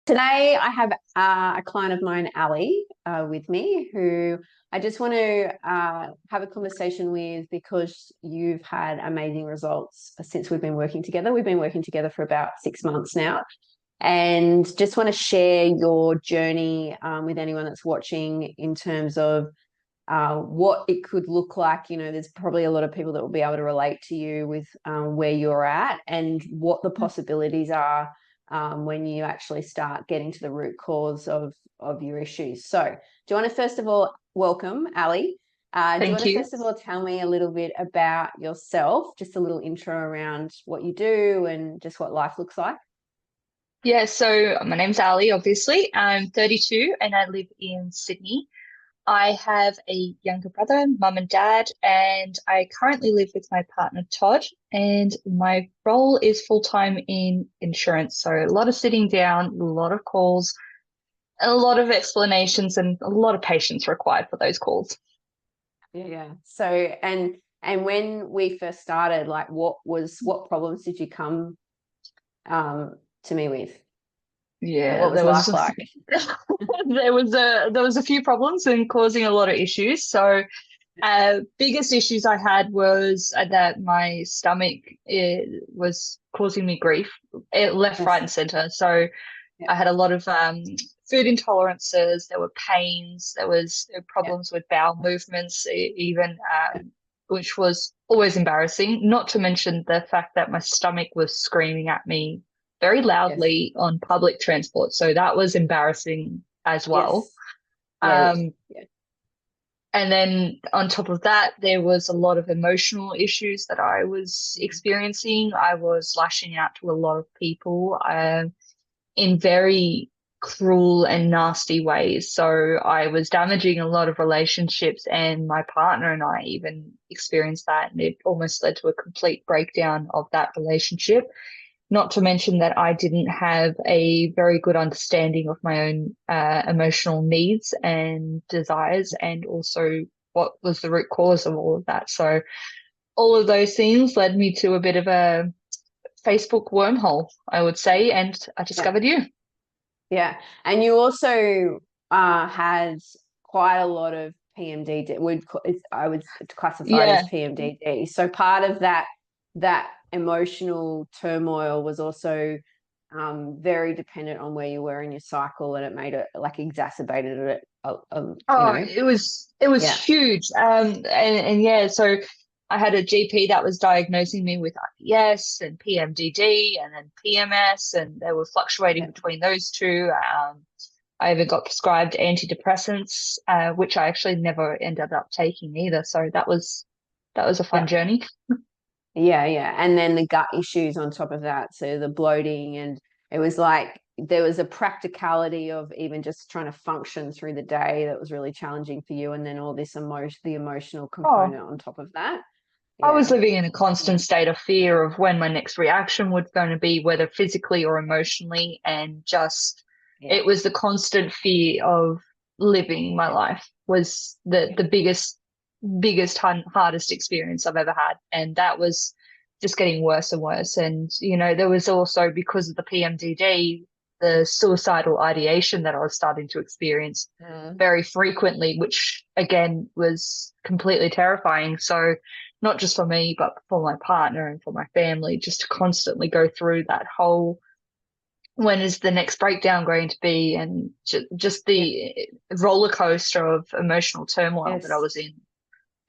Today, I have a client of mine, Ali, with me, who I just want to have a conversation with because you've had amazing results since we've been working together. We've been working together for about 6 months now, and just want to share your journey with anyone that's watching in terms of what it could look like. You know, there's probably a lot of people that will be able to relate to you with where you're at and what the possibilities are when you actually start getting to the root cause of your issues. So, do you want to first of all welcome Ali? Do you want Thank to you. first of all tell me a little bit about yourself, just a little intro around what you do and just what life looks like? Yeah, so my name's Ali, obviously. I'm 32 and I live in Sydney. I have a younger brother, mum and dad, and I currently live with my partner, Todd, and my role is full-time in insurance. So a lot of sitting down, a lot of calls, a lot of explanations, and a lot of patience required for those calls. Yeah. So and when we first started, like what problems did you come to me with? Like, Yeah, what was there was life like? there was a few problems and causing a lot of issues. So biggest issues I had was that my stomach was causing me grief, left, right, Yes. and center. So Yeah. I had a lot of food intolerances. There were pains. There were Yeah. problems with bowel movements, even Yeah. which was always embarrassing. Not to mention the fact that my stomach was screaming at me very Yes. loudly on public transport. So that was embarrassing as well. Yes. Yeah. Um, Yeah. and then on top of that, there was a lot of emotional issues that I was Mhm. experiencing. I was lashing out to a lot of people in very cruel and nasty ways. So I was damaging a lot of relationships, and my partner and I even experienced that, and it almost led to a complete breakdown of that relationship. Not to mention that I didn't have a very good understanding of my own emotional needs and desires, and also what was the root cause of all of that. So, all of those things led me to a bit of a Facebook wormhole, I would say, and I Yeah. discovered you. Yeah. And you also had quite a lot of PMDD. I would classify it as Yeah. PMDD. So part of that emotional turmoil was also very dependent on where you were in your cycle, and it made it like exacerbated it. Oh, it was Yeah. huge. And yeah, so I had a GP that was diagnosing me with IBS and PMDD and then PMS, and they were fluctuating Yeah. between those two. I even got prescribed antidepressants, which I actually never ended up taking either. So that was a fun Yeah. journey. Yeah, yeah. And then the gut issues on top of that. So the bloating, and it was like there was a practicality of even just trying to function through the day that was really challenging for you. And then all this the emotional Oh, component on top of that. I was Yeah. living in a Yeah. constant state of fear of when my next reaction was going to be, whether physically or emotionally, and just Yeah. it was the constant fear of living my life was the biggest hardest experience I've ever had, and that was just getting worse and worse. And there was also, because of the PMDD, the suicidal ideation that I was starting to experience Mm. very frequently, which again was completely terrifying. So not just for me, but for my partner and for my family, just to constantly go through that whole when is the next breakdown going to be, and just Yeah. the roller coaster of emotional turmoil that I Yes. was in.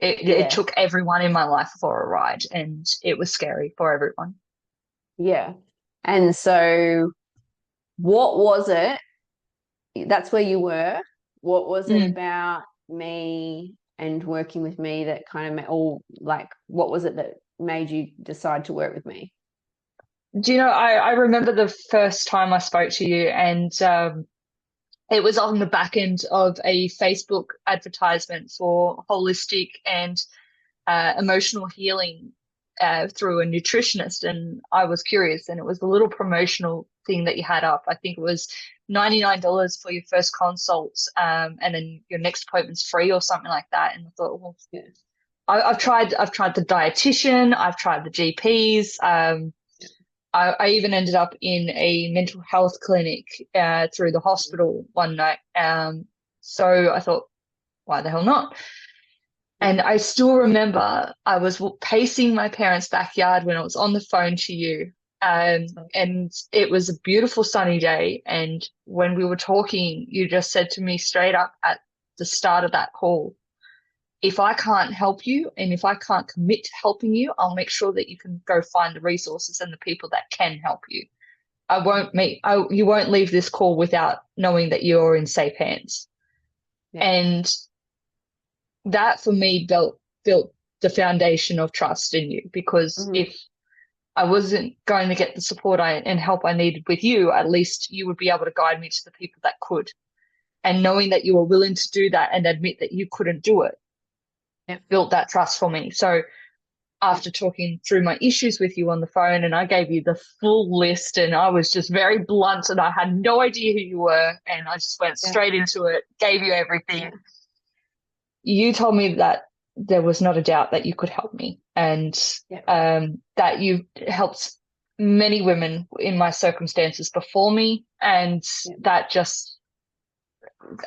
It Yeah. took everyone in my life for a ride, and it was scary for everyone. Yeah. And so what was it? That's where you were. What was it Mm. about me and working with me that kind of or like what was it that made you decide to work with me? Do you know, I remember the first time I spoke to you, and it was on the back end of a Facebook advertisement for holistic and emotional healing through a nutritionist. And I was curious, and it was a little promotional thing that you had up. I think it was $99 for your first consult, and then your next appointment's free or something like that. And I thought, well, Yeah. I've tried the dietitian, I've tried the GPs. I even ended up in a mental health clinic through the hospital one night. So I thought, why the hell not? Yeah. And I still remember I was pacing my parents' backyard when I was on the phone to you. And it was a beautiful sunny day. And when we were talking, you just said to me straight up at the start of that call, if I can't help you and if I can't commit to helping you, I'll make sure that you can go find the resources and the people that can help you. You won't leave this call without knowing that you're in safe hands. Yeah. And that for me built the foundation of trust in you, because Mhm. if I wasn't going to get the support and help I needed with you, at least you would be able to guide me to the people that could. And knowing that you were willing to do that and admit that you couldn't do it, it built that trust for me. So Yeah. after talking through my issues with you on the phone, and I gave you the full list, and I was just very blunt and I had no idea who you were, and I just went Yeah. straight into it, gave you everything. Yeah. You told me that there was not a doubt that you could help me, and Yeah. that you helped many women in my circumstances before me. And Yeah. that just,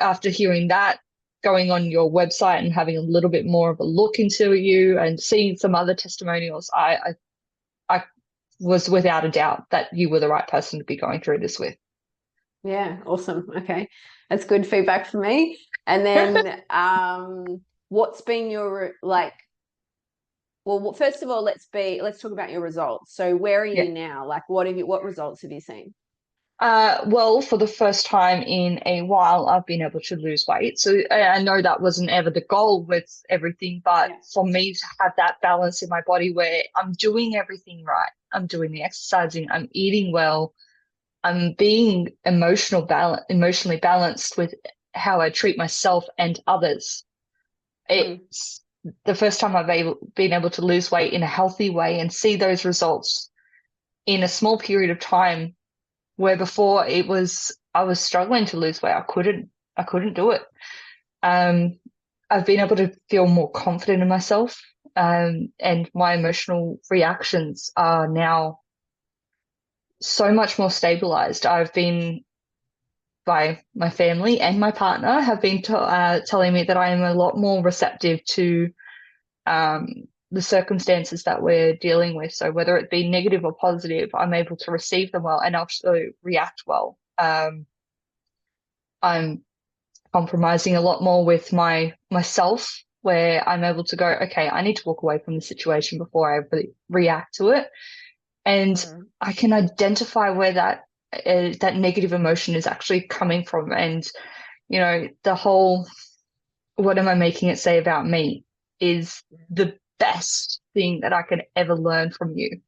after hearing that, going on your website and having a little bit more of a look into you and seeing some other testimonials, I was without a doubt that you were the right person to be going through this with. Yeah, awesome. Okay. That's good feedback for me. And then what's been your like well first of all let's talk about your results. So where are Yeah. you now? Like what results have you seen? Well, for the first time in a while, I've been able to lose weight. So I know that wasn't ever the goal with everything, but Yeah. for me to have that balance in my body where I'm doing everything right, I'm doing the exercising, I'm eating well, I'm being emotionally balanced with how I treat myself and others. Mm. It's the first time been able to lose weight in a healthy way and see those results in a small period of time, where before I was struggling to lose weight. I couldn't do it. Um, I've been able to feel more confident in myself. And my emotional reactions are now so much more stabilized. I've been by my family and my partner have been telling me that I am a lot more receptive to um, the circumstances that we're dealing with. So whether it be negative or positive, I'm able to receive them well and also react well. I'm compromising a lot more with myself, where I'm able to go, okay, I need to walk away from the situation before I react to it, and Mm. I can identify where that negative emotion is actually coming from, and the whole "what am I making it say about me" is the best thing that I can ever learn from you,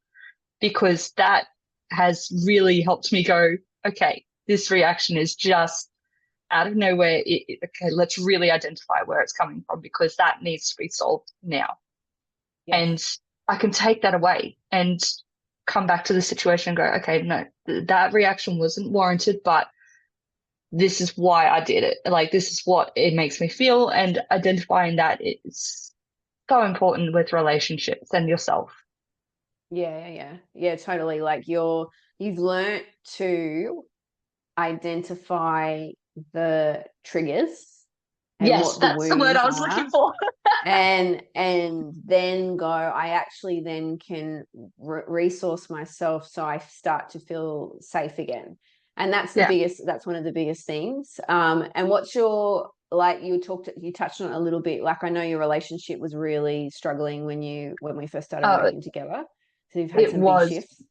because that has really helped me go, okay, this reaction is just out of nowhere. Okay, let's really identify where it's coming from, because that needs to be solved now. Yes. And I can take that away and come back to the situation and go, okay, no, that reaction wasn't warranted, but this is why I did it. Like, this is what it makes me feel. And identifying that is so important with relationships and yourself. Yeah, totally. Like you've learnt to identify the triggers and Yes, what the that's the word wounds I was are, looking for. and then go, I actually then can resource myself so I start to feel safe again. And Yeah. that's one of the biggest things. And what's your, like, you touched on it a little bit, like I know your relationship was really struggling when we first started Uh, working together, so you've had it some big was. shifts.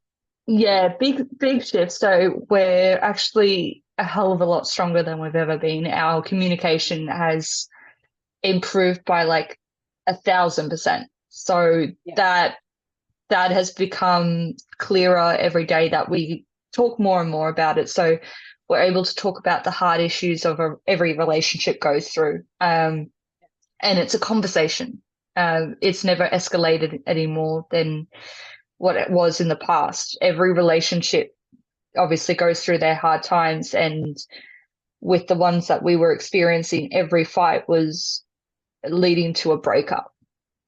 Yeah, big shift. So we're actually a hell of a lot stronger than we've ever been. Our communication has improved by like 1,000%. So Yeah. that has become clearer every day, that we talk more and more about it. So we're able to talk about the hard issues of every relationship goes through. And it's a conversation. It's never escalated any more than what it was in the past. Every relationship obviously goes through their hard times, and with the ones that we were experiencing, every fight was leading to a breakup,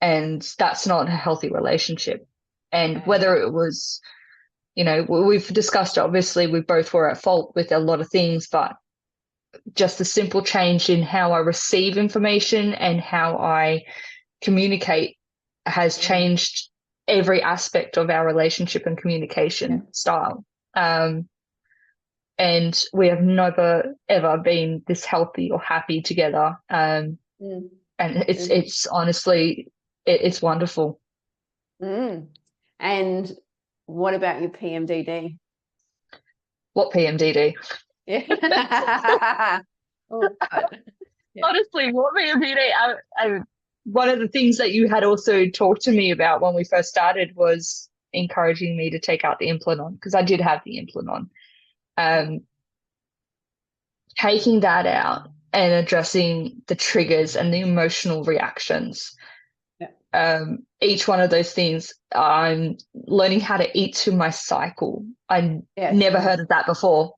and that's not a healthy relationship. And Yeah. whether it was you know, we've discussed, obviously, we both were at fault with a lot of things, but just the simple change in how I receive information and how I communicate has changed every aspect of our relationship and communication style. And we have never ever been this healthy or happy together. And it's honestly, it's wonderful. And what about your PMDD? What PMDD? Yeah. Honestly, what PMDD? One of the things that you had also talked to me about when we first started was encouraging me to take out the Implanon, because I did have the Implanon. Taking that out and addressing the triggers and the emotional reactions. Each one of those things, I'm learning how to eat to my cycle. I never heard of that before.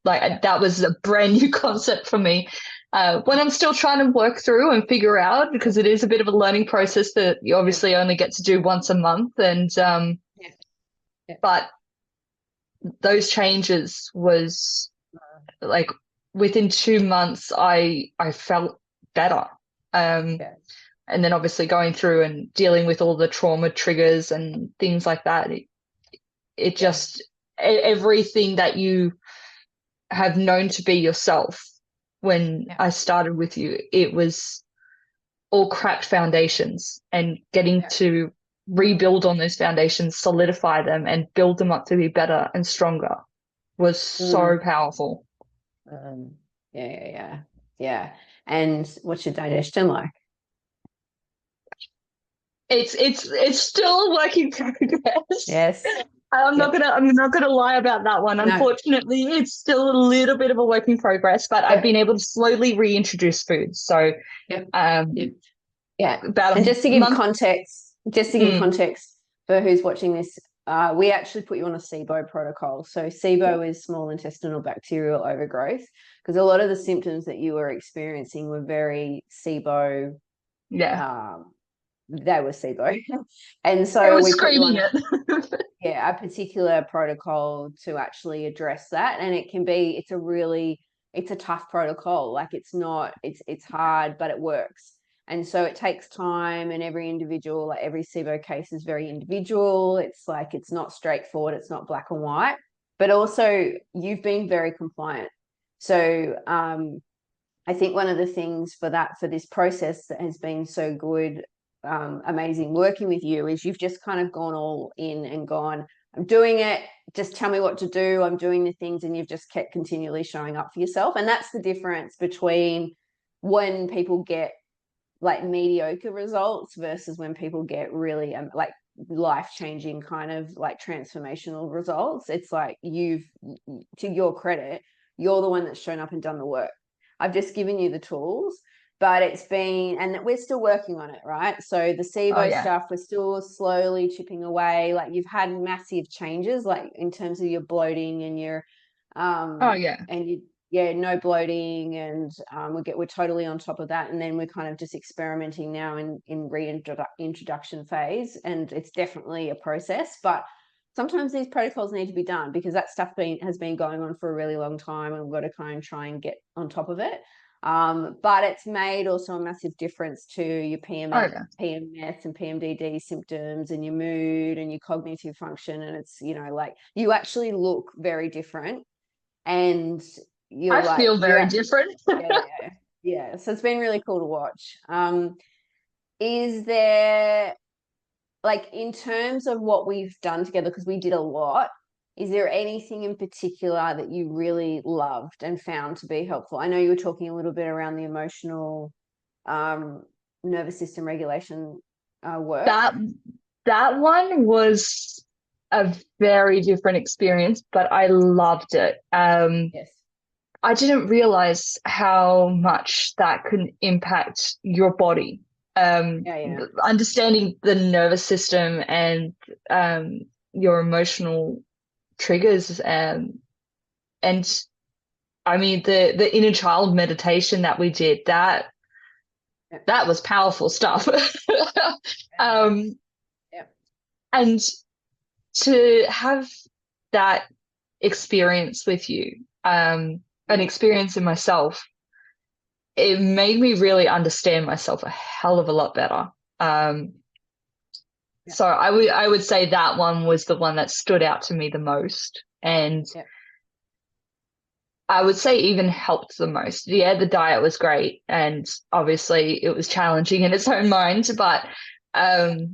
That was a brand new concept for me. When I'm still trying to work through and figure out, because it is a bit of a learning process that you obviously only get to do once a month. And but those changes was like within 2 months, I felt better. And then obviously going through and dealing with all the trauma triggers and things like that, it just, everything that you have known to be yourself when I started with you, it was all cracked foundations, and getting to rebuild on those foundations, solidify them and build them up to be better and stronger was so powerful. Yeah. And what's your digestion like? It's still a work in progress. Yes. I'm not gonna lie about that one. No. Unfortunately, it's still a little bit of a work in progress, but I've been able to slowly reintroduce foods. So about and just to give context, for who's watching this, we actually put you on a SIBO protocol. So SIBO is small intestinal bacterial overgrowth, because a lot of the symptoms that you were experiencing were very SIBO. They were SIBO. And so we put you on a particular protocol to actually address that. And it's a tough protocol. Like it's hard, but it works. And so it takes time, and every individual, like every SIBO case is very individual. It's like, it's not straightforward. It's not black and white, but also you've been very compliant. So I think one of the things for this process that has been so good, amazing working with you, is you've just kind of gone all in and gone, I'm doing it, just tell me what to do, I'm doing the things, and you've just kept continually showing up for yourself. And that's the difference between when people get like mediocre results versus when people get really like life-changing kind of like transformational results. It's like, to your credit, you're the one that's shown up and done the work. I've just given you the tools, but and we're still working on it, right? So the SIBO stuff, we're still slowly chipping away. Like, you've had massive changes, like in terms of your bloating and your no bloating, and we're totally on top of that. And then we're kind of just experimenting now in reintroduction phase, and it's definitely a process. But sometimes these protocols need to be done because that stuff has been going on for a really long time, and we've got to kind of try and get on top of it. But it's made also a massive difference to your PMS and PMDD symptoms, and your mood and your cognitive function. And it's, like, you actually look very different, and I feel very different. Yeah. So it's been really cool to watch. Is there, like, in terms of what we've done together, because we did a lot, is there anything in particular that you really loved and found to be helpful? I know you were talking a little bit around the emotional nervous system regulation work. That one was a very different experience, but I loved it. Yes. I didn't realize how much that could impact your body. Understanding the nervous system and your emotional triggers, and I mean the inner child meditation that we did, that was powerful stuff. And to have that experience with you, an experience in myself, it made me really understand myself a hell of a lot better. So I would say that one was the one that stood out to me the most, and I would say even helped the most. Yeah, the diet was great, and obviously it was challenging in its own mind, but I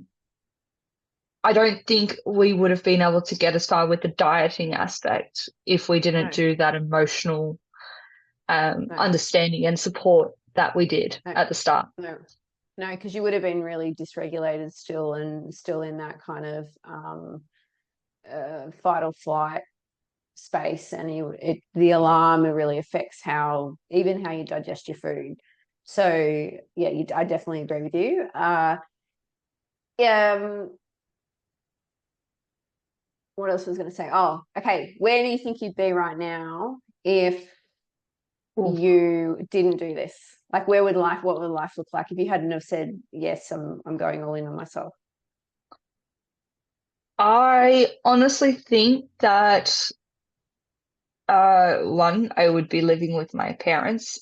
don't think we would have been able to get as far with the dieting aspect if we didn't do that emotional understanding and support that we did at the start. No, because you would have been really dysregulated still, and still in that kind of fight or flight space, and the alarm really affects even how you digest your food. So yeah, I definitely agree with you. What else was going to say? Oh, okay. Where do you think you'd be right now if you didn't do this? Like, what would life look like if you hadn't have said, yes, I'm going all in on myself? I honestly think that one, I would be living with my parents.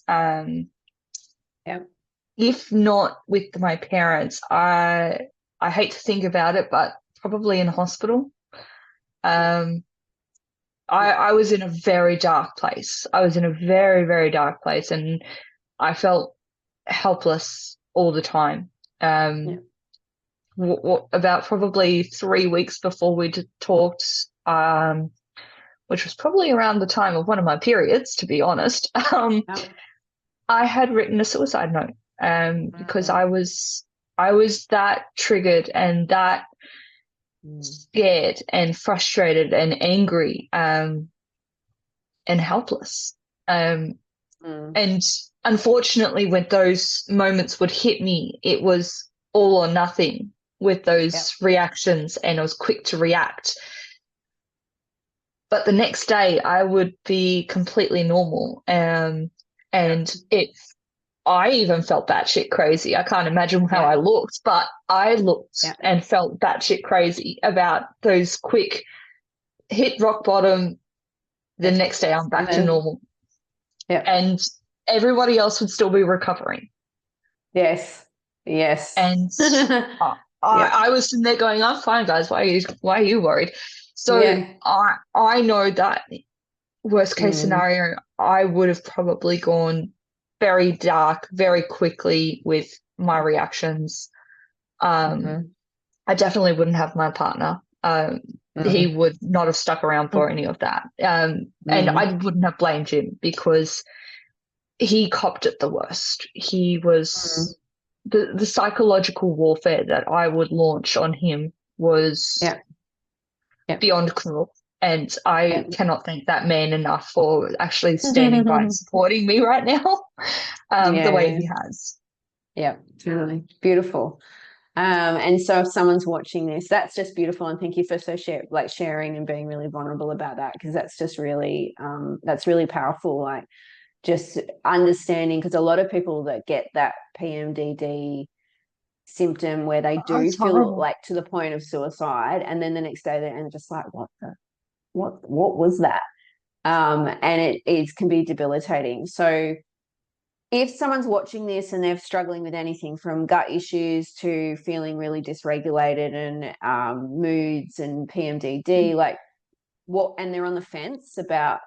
If not with my parents, I hate to think about it, but probably in hospital. I was in a very dark place. I was in a very, very dark place, and I felt helpless all the time. About probably 3 weeks before we talked, which was probably around the time of one of my periods, to be honest, I had written a suicide note because I was that triggered and that scared and frustrated and angry and helpless. And unfortunately, when those moments would hit me, it was all or nothing with those reactions, and I was quick to react. But the next day, I would be completely normal. And I even felt batshit crazy. I can't imagine how I looked, but I looked and felt batshit crazy about those quick hit rock bottom. The next day, I'm back to normal. And everybody else would still be recovering. Yes. And I was sitting there going, I'm fine, guys. Why are you worried? So I know that worst case scenario, I would have probably gone very dark very quickly with my reactions. I definitely wouldn't have my partner. He would not have stuck around for any of that. And I wouldn't have blamed him because he copped it the worst. He was the psychological warfare that I would launch on him was beyond cruel. And I cannot thank that man enough for actually standing by and supporting me right now the way he has. Yeah, really beautiful. And so if someone's watching this, that's just beautiful. And thank you for sharing and being really vulnerable about that, because that's just really, that's really powerful. Like, just understanding, because a lot of people that get that PMDD symptom where they do feel like to the point of suicide, and then the next day they're just like, what was that? And it can be debilitating. So if someone's watching this and they're struggling with anything from gut issues to feeling really dysregulated and moods and PMDD, and they're on the fence about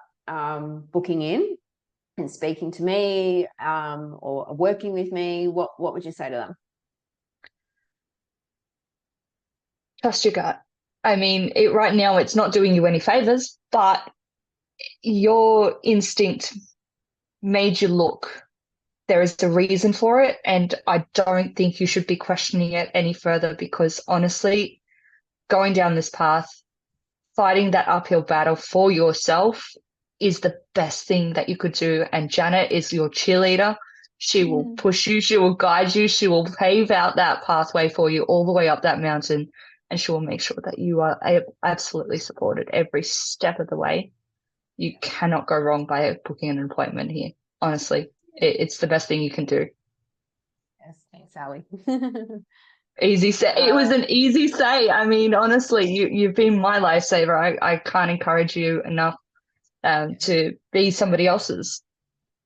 booking in and speaking to me or working with me, what would you say to them? Trust your gut. I mean, right now it's not doing you any favors, but your instinct made you look. There is a reason for it, and I don't think you should be questioning it any further, because honestly, going down this path, fighting that uphill battle for yourself is the best thing that you could do. And Janet is your cheerleader. She will push you, she will guide you, she will pave out that pathway for you all the way up that mountain, and she will make sure that you are absolutely supported every step of the way. You cannot go wrong by booking an appointment here. Honestly, it's the best thing you can do. Yes, thanks, Sally. Easy say. It was Uh, an easy say. I mean, honestly, you've been my lifesaver. I can't encourage you enough to be somebody else's.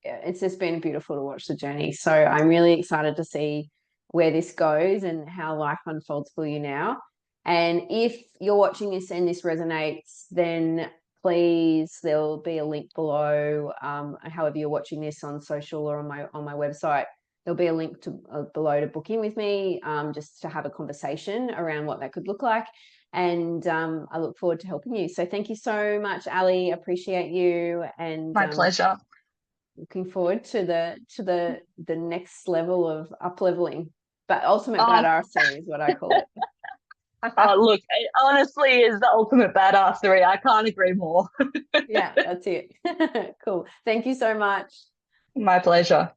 yeah, it's just been beautiful to watch the journey. So I'm really excited to see where this goes and how life unfolds for you now. And if you're watching this and this resonates, then please, there'll be a link below. However you're watching this on social or on my website, there'll be a link to below to book in with me, just to have a conversation around what that could look like. And I look forward to helping you. So thank you so much, Ali. Appreciate you. And My pleasure. looking forward to the next level of up leveling. But ultimate Oh, badassery is what I call it. look, it honestly is the ultimate badassery. I can't agree more. Yeah, that's it. Cool. Thank you so much. My pleasure.